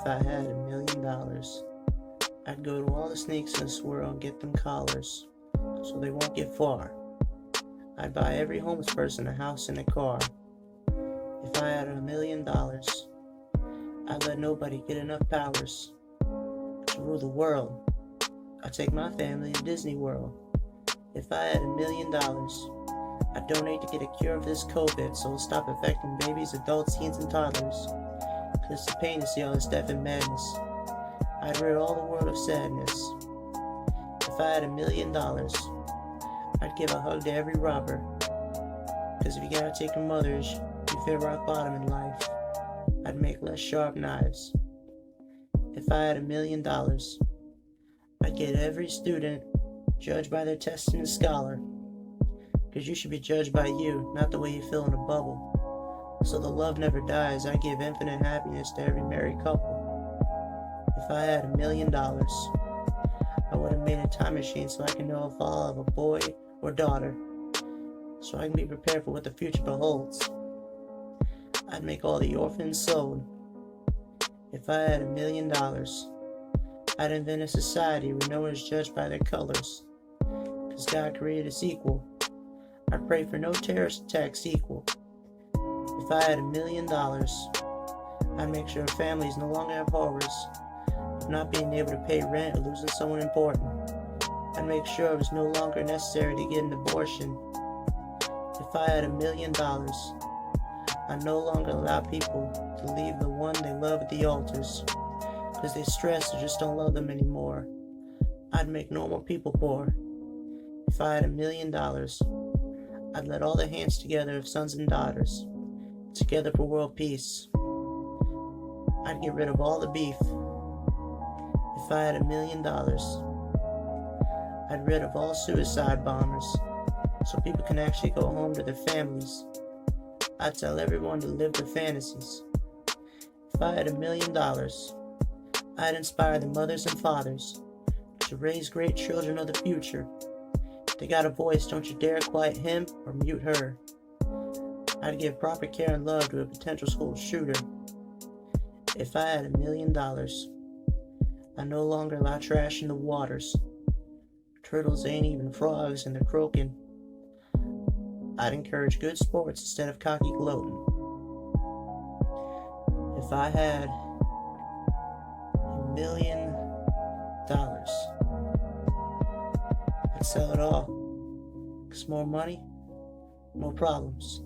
If I had $1,000,000, I'd go to all the snakes in this world and get them collars so they won't get far. I'd buy every homeless person a house and a car. If I had $1,000,000, I'd let nobody get enough powers to rule the world. I'd take my family to DisneyWorld. If I had $1,000,000, I'd donate to get a cure of this COVID so it'll stop affecting babies, adults, teens, and toddlers. Cause it's a pain to see all this death and madness. I'd rid all the world of sadness. If I had $1,000,000, I'd give a hug to every robber. Cause if you gotta take from others, you've hit rock bottom in life. I'd make less sharp knives. If I had $1,000,000, I'd get every student judged by their testing and scholar. Cause you should be judged by you, not the way you feel in a bubble. So the love never dies. I give infinite happiness to every married couple. If I had $1,000,000, I would have made a time machine so I can know if I'll have a boy or daughter, so I can be prepared for what the future beholds. I'd make all the orphans sold. If I had $1,000,000, I'd invent a society where no one is judged by their colors, cause God created us equal. I pray for no terrorist attacks equal. If I had $1,000,000, I'd make sure families no longer have horrors of not being able to pay rent or losing someone important. I'd make sure it was no longer necessary to get an abortion. If I had $1,000,000, I'd no longer allow people to leave the one they love at the altars because they stress or just don't love them anymore. I'd make normal people poor. If I had $1,000,000, I'd let all the hands together of sons and daughters, together for world peace. I'd get rid of all the beef. If I had $1,000,000, I'd rid of all suicide bombers so people can actually go home to their families. I'd tell everyone to live their fantasies. If I had $1,000,000, I'd inspire the mothers and fathers to raise great children of the future. If they got a voice, don't you dare quiet him or mute her. I'd give proper care and love to a potential school shooter. If I had $1,000,000, I'd no longer allow trash in the waters. Turtles ain't even frogs and they're croaking. I'd encourage good sports instead of cocky gloating. If I had $1,000,000, I'd sell it all. 'Cause more money, more problems.